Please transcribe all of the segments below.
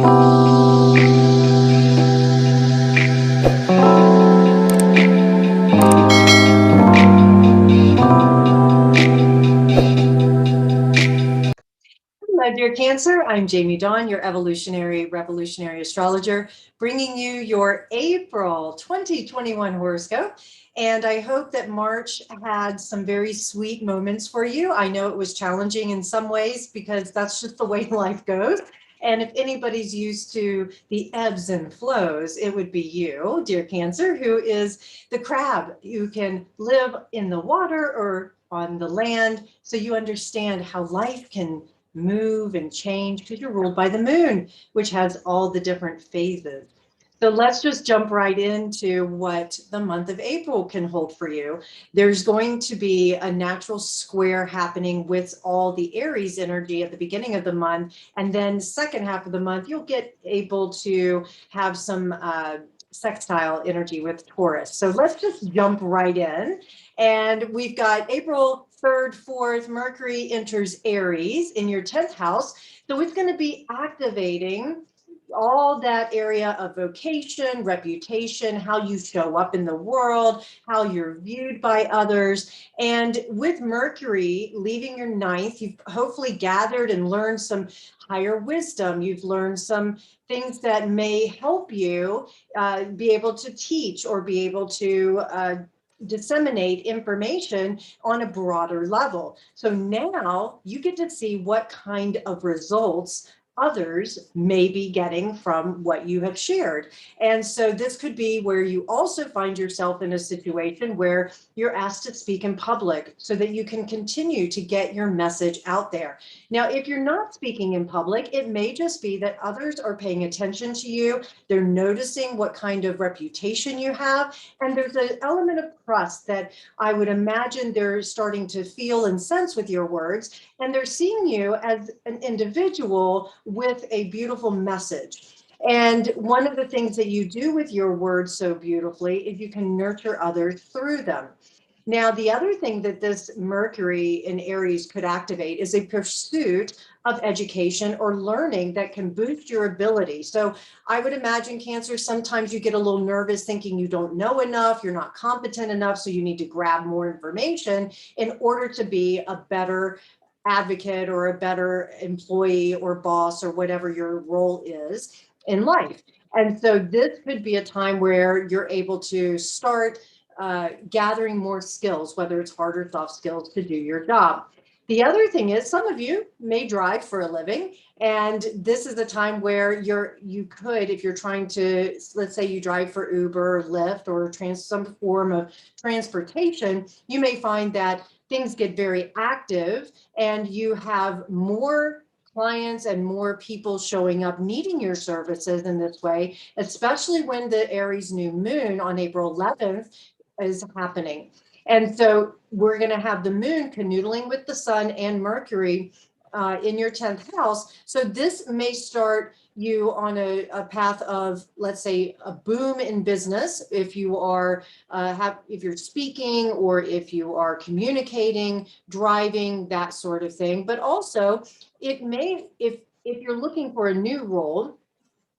Hello, dear Cancer. I'm Jamie Dawn, your evolutionary revolutionary astrologer, bringing you your April 2021 horoscope. And I hope that March had some very sweet moments for you. I know it was challenging in some ways because that's just the way life goes. And if anybody's used to the ebbs and flows, it would be you, dear Cancer, who is the crab who can live in the water or on the land. So you understand how life can move and change because you're ruled by the moon, which has all the different phases. So let's just jump right into what the month of April can hold for you. There's going to be a natural square happening with all the Aries energy at the beginning of the month. And then second half of the month, you'll get able to have some sextile energy with Taurus. So let's just jump right in. And we've got April 3rd, 4th, Mercury enters Aries in your 10th house. So it's going to be activating all that area of vocation, reputation, how you show up in the world, how you're viewed by others. And with Mercury leaving your ninth, you've hopefully gathered and learned some higher wisdom. You've learned some things that may help you be able to teach or be able to disseminate information on a broader level. So now you get to see what kind of results others may be getting from what you have shared. And so this could be where you also find yourself in a situation where you're asked to speak in public so that you can continue to get your message out there. Now, if you're not speaking in public, it may just be that others are paying attention to you. They're noticing what kind of reputation you have. And there's an element of trust that I would imagine they're starting to feel and sense with your words. And they're seeing you as an individual with a beautiful message. And one of the things that you do with your words so beautifully is you can nurture others through them. Now, the other thing that this Mercury in Aries could activate is a pursuit of education or learning that can boost your ability. So I would imagine, Cancer, sometimes you get a little nervous thinking you don't know enough, you're not competent enough, so you need to grab more information in order to be a better advocate or a better employee or boss or whatever your role is in life. And so this could be a time where you're able to start gathering more skills, whether it's hard or soft skills to do your job. The other thing is some of you may drive for a living, and this is a time where you could, if you're trying to, let's say you drive for Uber or Lyft or some form of transportation, you may find that things get very active and you have more clients and more people showing up needing your services in this way, especially when the Aries new moon on April 11th is happening. And so we're going to have the moon canoodling with the sun and Mercury in your 10th house. So this may start you on a path of, let's say, a boom in business if you are if you're speaking or if you are communicating, driving, that sort of thing. But also it may, if you're looking for a new role,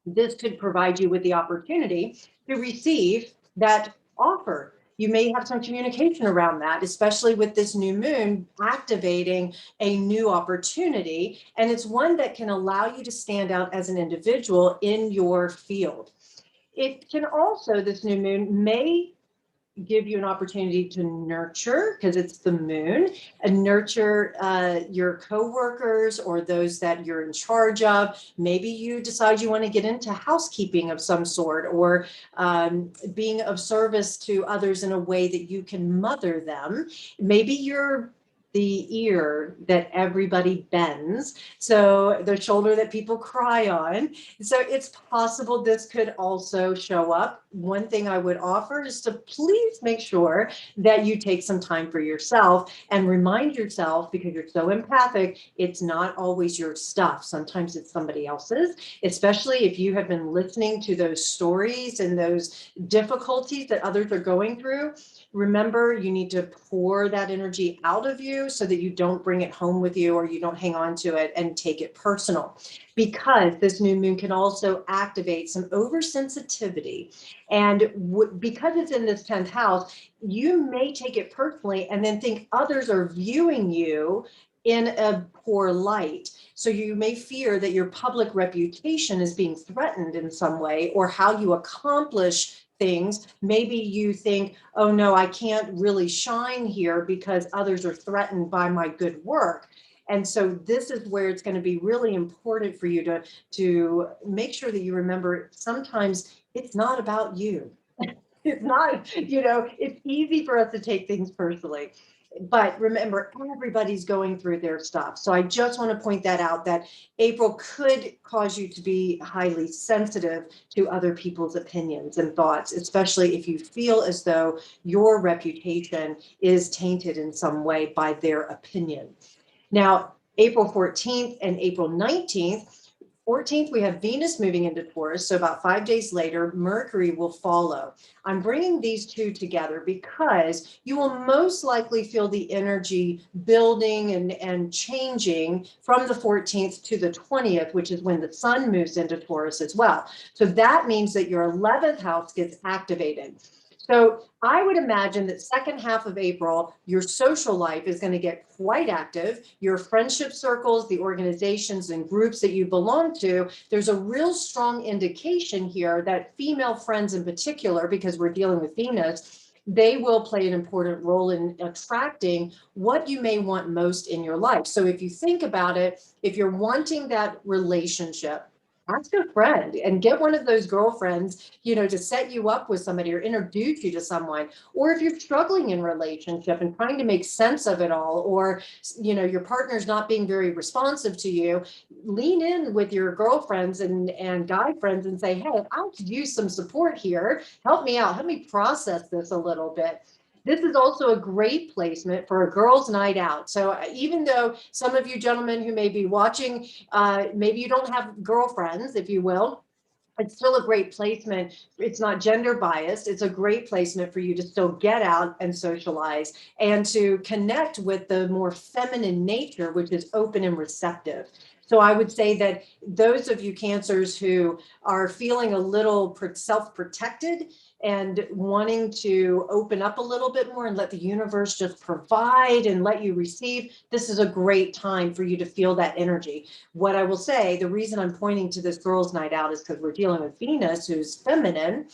this could provide you with the opportunity to receive that offer. You may have some communication around that, especially with this new moon activating a new opportunity. And it's one that can allow you to stand out as an individual in your field. It can also, this new moon may give you an opportunity to nurture, because it's the moon, and nurture your coworkers or those that you're in charge of. Maybe you decide you want to get into housekeeping of some sort, or being of service to others in a way that you can mother them. Maybe you're the ear that everybody bends, so the shoulder that people cry on. So it's possible this could also show up. One thing I would offer is to please make sure that you take some time for yourself and remind yourself, because you're so empathic, it's not always your stuff. Sometimes it's somebody else's, especially if you have been listening to those stories and those difficulties that others are going through. Remember, you need to pour that energy out of you you so that you don't bring it home with you or you don't hang on to it and take it personal. Because this new moon can also activate some oversensitivity. And because it's in this 10th house, you may take it personally and then think others are viewing you in a poor light. So you may fear that your public reputation is being threatened in some way, or how you accomplish things. Maybe you think, oh no, I can't really shine here because others are threatened by my good work. And so this is where it's going to be really important for you to make sure that you remember sometimes it's not about you. It's not, it's easy for us to take things personally. But remember, everybody's going through their stuff. So I just want to point that out, that April could cause you to be highly sensitive to other people's opinions and thoughts, especially if you feel as though your reputation is tainted in some way by their opinion. Now, April 14th and April 19th, 14th, we have Venus moving into Taurus. So about 5 days later, Mercury will follow. I'm bringing these two together because you will most likely feel the energy building and changing from the 14th to the 20th, which is when the sun moves into Taurus as well. So that means that your 11th house gets activated. So I would imagine that second half of April, your social life is going to get quite active. Your friendship circles, the organizations and groups that you belong to, there's a real strong indication here that female friends in particular, because we're dealing with Venus, they will play an important role in attracting what you may want most in your life. So if you think about it, if you're wanting that relationship, ask a friend and get one of those girlfriends, to set you up with somebody or introduce you to someone. Or if you're struggling in relationship and trying to make sense of it all, or, your partner's not being very responsive to you, lean in with your girlfriends and guy friends and say, hey, I could use some support here. Help me out. Help me process this a little bit. This is also a great placement for a girls' night out. So even though some of you gentlemen who may be watching, maybe you don't have girlfriends, if you will, it's still a great placement. It's not gender biased. It's a great placement for you to still get out and socialize and to connect with the more feminine nature, which is open and receptive. So I would say that those of you Cancers who are feeling a little self-protected and wanting to open up a little bit more and let the universe just provide and let you receive, this is a great time for you to feel that energy. What I will say, the reason I'm pointing to this girls' night out is because we're dealing with Venus, who's feminine,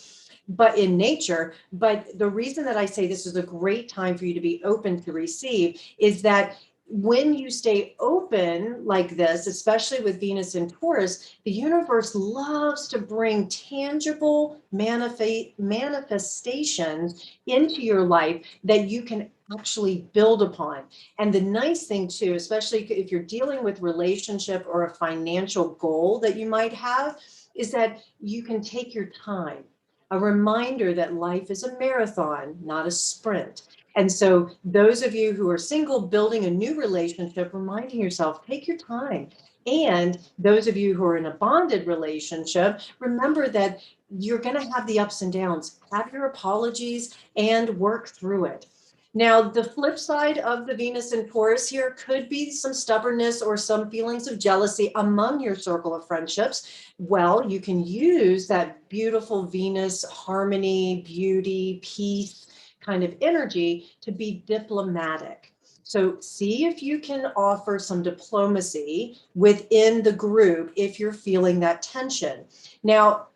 but in nature. But the reason that I say this is a great time for you to be open to receive is that when you stay open like this, especially with Venus in Taurus, the universe loves to bring tangible manifestations into your life that you can actually build upon. And the nice thing too, especially if you're dealing with relationship or a financial goal that you might have, is that you can take your time. A reminder that life is a marathon, not a sprint. And so those of you who are single, building a new relationship, reminding yourself, take your time. And those of you who are in a bonded relationship, remember that you're going to have the ups and downs. Have your apologies and work through it. Now, the flip side of the Venus in Taurus here could be some stubbornness or some feelings of jealousy among your circle of friendships. Well, you can use that beautiful Venus harmony, beauty, peace kind of energy to be diplomatic. So see if you can offer some diplomacy within the group if you're feeling that tension. Now,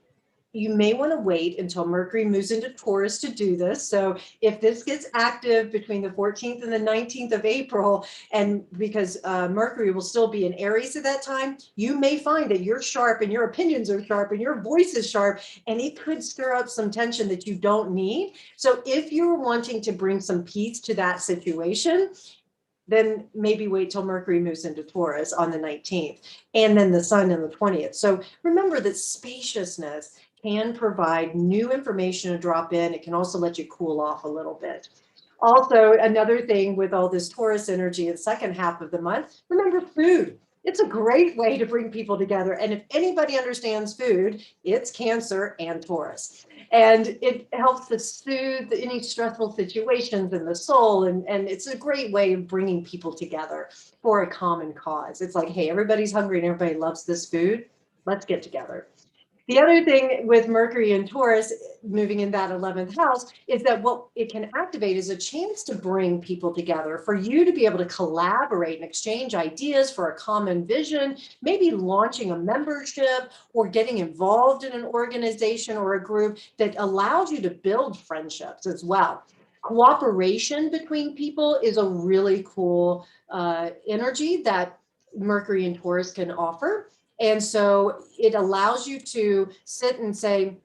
you may want to wait until Mercury moves into Taurus to do this. So if this gets active between the 14th and the 19th of April, and because Mercury will still be in Aries at that time, you may find that you're sharp and your opinions are sharp and your voice is sharp, and it could stir up some tension that you don't need. So if you're wanting to bring some peace to that situation, then maybe wait till Mercury moves into Taurus on the 19th and then the sun on the 20th. So remember that spaciousness can provide new information to drop in. It can also let you cool off a little bit. Also, another thing with all this Taurus energy in the second half of the month, remember food. It's a great way to bring people together. And if anybody understands food, it's Cancer and Taurus. And it helps to soothe any stressful situations in the soul. And it's a great way of bringing people together for a common cause. It's like, hey, everybody's hungry and everybody loves this food. Let's get together. The other thing with Mercury and Taurus moving in that 11th house is that what it can activate is a chance to bring people together, for you to be able to collaborate and exchange ideas for a common vision, maybe launching a membership or getting involved in an organization or a group that allows you to build friendships as well. Cooperation between people is a really cool energy that Mercury and Taurus can offer. And so it allows you to sit and say,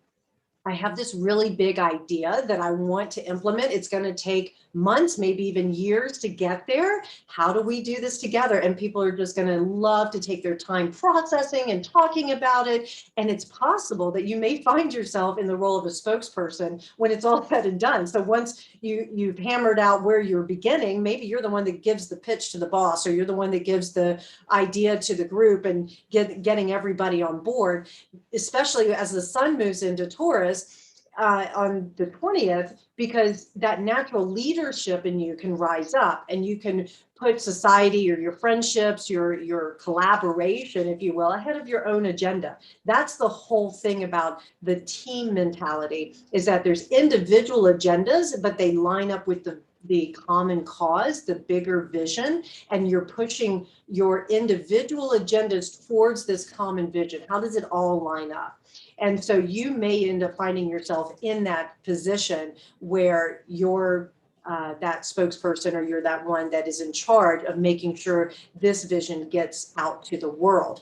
I have this really big idea that I want to implement. It's going to take months, maybe even years to get there. How do we do this together? And people are just going to love to take their time processing and talking about it. And it's possible that you may find yourself in the role of a spokesperson when it's all said and done. So once you've hammered out where you're beginning, maybe you're the one that gives the pitch to the boss, or you're the one that gives the idea to the group and getting everybody on board, especially as the sun moves into Taurus on the 20th, because that natural leadership in you can rise up and you can put society or your friendships, your collaboration, if you will, ahead of your own agenda. That's the whole thing about the team mentality, is that there's individual agendas, but they line up with the common cause, the bigger vision, and you're pushing your individual agendas towards this common vision. How does it all line up? And so you may end up finding yourself in that position where you're that spokesperson, or you're that one that is in charge of making sure this vision gets out to the world.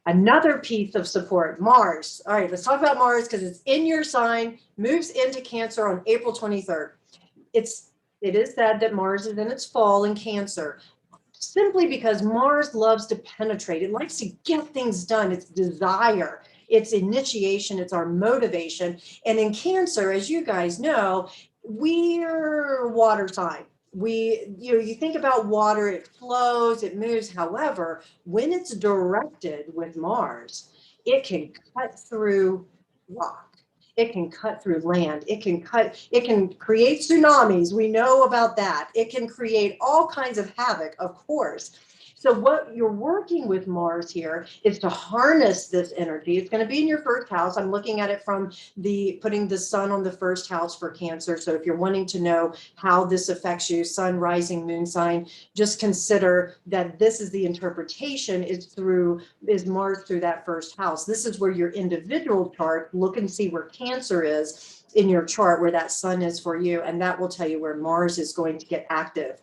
Another piece of support, Mars. All right, let's talk about Mars, because it's in your sign, moves into Cancer on April 23rd. It is said that Mars is in its fall in Cancer, simply because Mars loves to penetrate. It likes to get things done. It's desire, it's initiation, it's our motivation. And in Cancer, as you guys know, we're water sign. You think about water, it flows, it moves. However, when it's directed with Mars, it can cut through rock. It can cut through land. It can create tsunamis. We know about that. It can create all kinds of havoc, of course. So what you're working with Mars here is to harness this energy. It's going to be in your first house. I'm looking at it from putting the sun on the first house for Cancer. So if you're wanting to know how this affects you, sun, rising, moon sign, just consider that this is the interpretation is Mars through that first house. This is where your individual chart, look and see where Cancer is in your chart, where that sun is for you. And that will tell you where Mars is going to get active.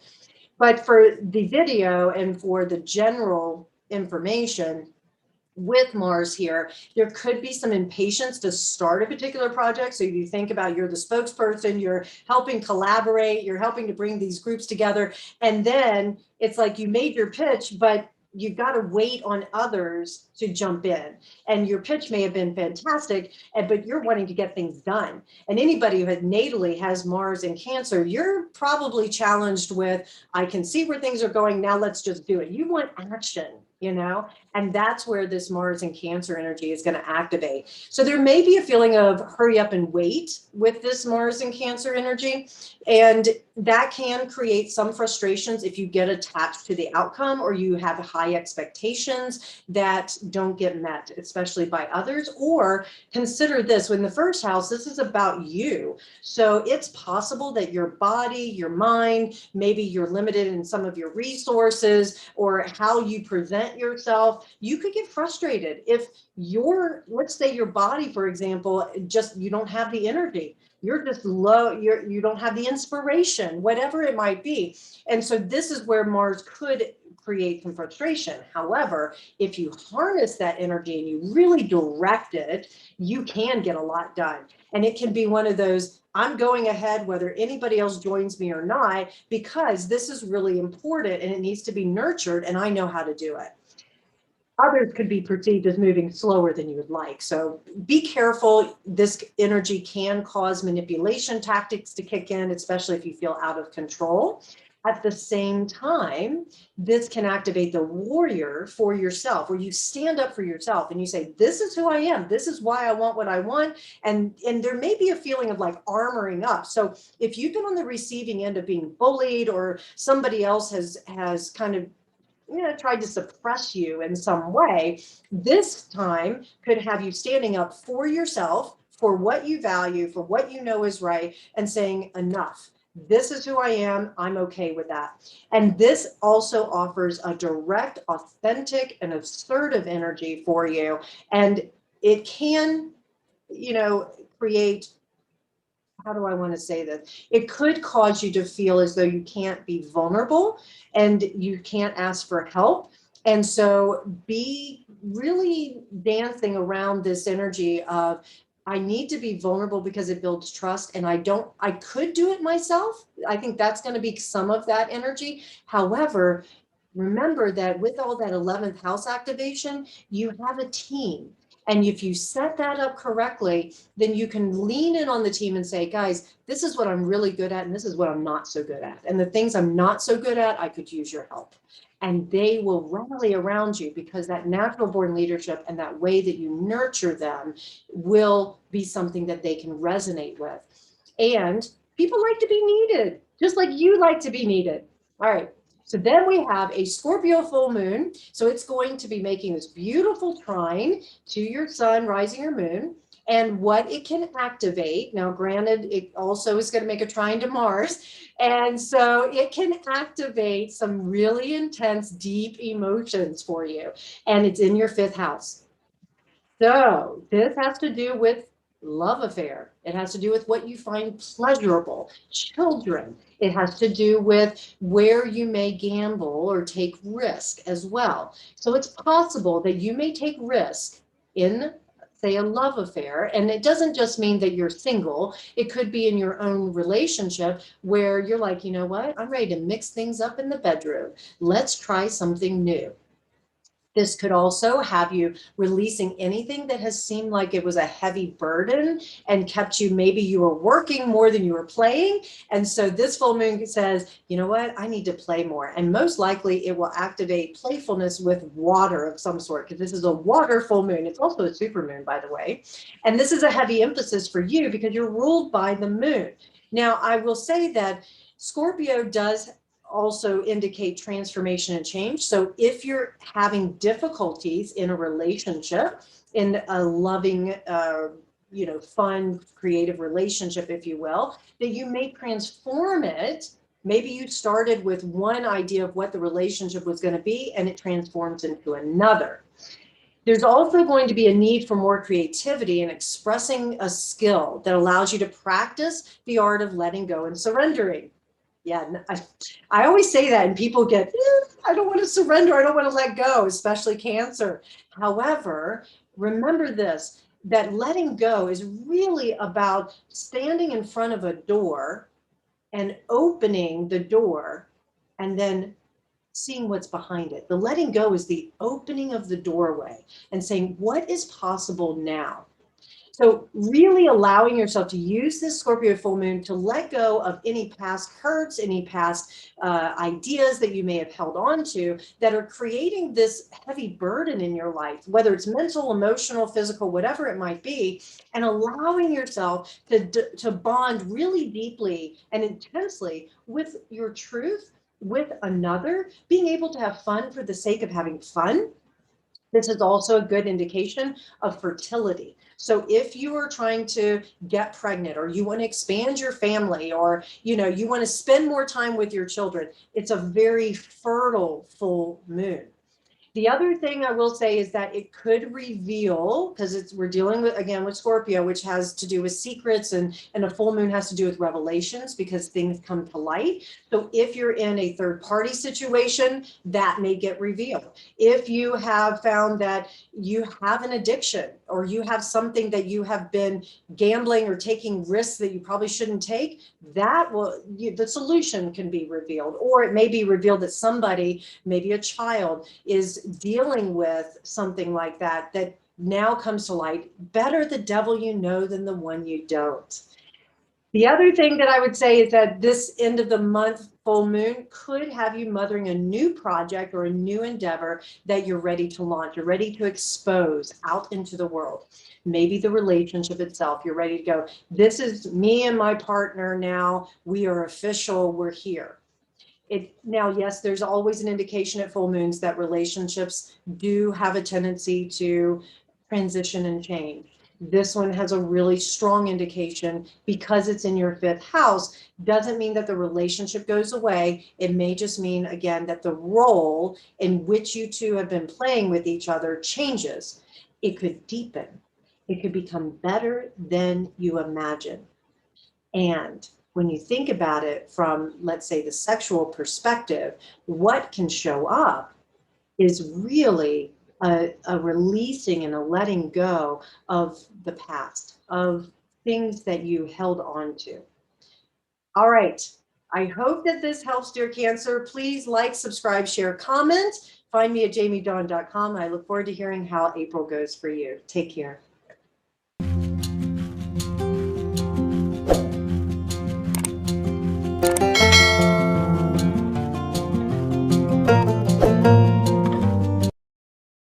But for the video and for the general information with Mars here, there could be some impatience to start a particular project. So you think about, you're the spokesperson, you're helping collaborate, you're helping to bring these groups together. And then it's like you made your pitch, but you've got to wait on others to jump in. And your pitch may have been fantastic, but you're wanting to get things done. And anybody who natally has Mars in Cancer, you're probably challenged with, I can see where things are going, now let's just do it. You want action, and that's where this Mars and Cancer energy is going to activate. So there may be a feeling of hurry up and wait with this Mars and Cancer energy. And that can create some frustrations if you get attached to the outcome, or you have high expectations that don't get met, especially by others. Or consider this, when the first house, this is about you. So it's possible that your body, your mind, maybe you're limited in some of your resources or how you present yourself. You could get frustrated if let's say your body, for example, you don't have the energy. You're just low, you don't have the inspiration, whatever it might be. And so this is where Mars could create some frustration. However, if you harness that energy and you really direct it, you can get a lot done. And it can be one of those, I'm going ahead whether anybody else joins me or not, because this is really important and it needs to be nurtured, and I know how to do it. Others could be perceived as moving slower than you would like. So be careful. This energy can cause manipulation tactics to kick in, especially if you feel out of control. At the same time, this can activate the warrior for yourself, where you stand up for yourself and you say, this is who I am. This is why I want what I want. And there may be a feeling of like armoring up. So if you've been on the receiving end of being bullied, or somebody else has kind of tried to suppress you in some way, this time could have you standing up for yourself, for what you value, for what you know is right, and saying, enough. This is who I am. I'm okay with that. And this also offers a direct, authentic, and assertive energy for you. And it can, create, how do I want to say this? It could cause you to feel as though you can't be vulnerable and you can't ask for help. And so be really dancing around this energy of, I need to be vulnerable because it builds trust. And I could do it myself. I think that's going to be some of that energy. However, remember that with all that 11th house activation, you have a team. And if you set that up correctly, then you can lean in on the team and say, guys, this is what I'm really good at, and this is what I'm not so good at. And the things I'm not so good at, I could use your help. And they will rally around you, because that natural born leadership and that way that you nurture them will be something that they can resonate with. And people like to be needed, just like you like to be needed. All right. So then we have a Scorpio full moon. So it's going to be making this beautiful trine to your sun, rising, or moon. And what it can activate, now granted, it also is going to make a trine to Mars. And so it can activate some really intense, deep emotions for you. And it's in your 5th house. So this has to do with love affair. It has to do with what you find pleasurable, children. It has to do with where you may gamble or take risk as well. So it's possible that you may take risk in, say, a love affair. And it doesn't just mean that you're single. It could be in your own relationship where you're like, you know what? I'm ready to mix things up in the bedroom. Let's try something new. This could also have you releasing anything that has seemed like it was a heavy burden and kept you, maybe you were working more than you were playing. And so this full moon says, you know what, I need to play more. And most likely it will activate playfulness with water of some sort, because this is a water full moon. It's also a super moon, by the way. And this is a heavy emphasis for you because you're ruled by the moon. Now, I will say that Scorpio does also indicate transformation and change. So if you're having difficulties in a relationship, in a loving, fun, creative relationship, if you will, that you may transform it. Maybe you started with one idea of what the relationship was going to be, and it transforms into another. There's also going to be a need for more creativity and expressing a skill that allows you to practice the art of letting go and surrendering. Yeah, I always say that, and people get, I don't want to surrender. I don't want to let go, especially Cancer. However, remember this, that letting go is really about standing in front of a door and opening the door and then seeing what's behind it. The letting go is the opening of the doorway and saying, what is possible now? So really allowing yourself to use this Scorpio full moon to let go of any past hurts, any past ideas that you may have held on to that are creating this heavy burden in your life, whether it's mental, emotional, physical, whatever it might be, and allowing yourself to bond really deeply and intensely with your truth, with another, being able to have fun for the sake of having fun. This is also a good indication of fertility. So if you are trying to get pregnant, or you want to expand your family, or you want to spend more time with your children, it's a very fertile full moon. The other thing I will say is that it could reveal, because we're dealing with, again, with Scorpio, which has to do with secrets, and a full moon has to do with revelations, because things come to light. So if you're in a third party situation, that may get revealed. If you have found that you have an addiction, or you have something that you have been gambling or taking risks that you probably shouldn't take, the solution can be revealed. Or it may be revealed that somebody, maybe a child, is dealing with something like that now comes to light. Better the devil you know than the one you don't. The other thing that I would say is that this end of the month full moon could have you mothering a new project or a new endeavor that you're ready to launch. You're ready to expose out into the world. Maybe the relationship itself, you're ready to go. This is me and my partner now. We are official. We're here. Now, yes, there's always an indication at full moons that relationships do have a tendency to transition and change. This one has a really strong indication because it's in your fifth house. Doesn't mean that the relationship goes away. It may just mean, again, that the role in which you two have been playing with each other changes. It could deepen. It could become better than you imagine. And when you think about it from, let's say, the sexual perspective, what can show up is really a releasing and a letting go of the past, of things that you held on to. All right. I hope that this helps, dear Cancer. Please like, subscribe, share, comment. Find me at jamiedawn.com. I look forward to hearing how April goes for you. Take care.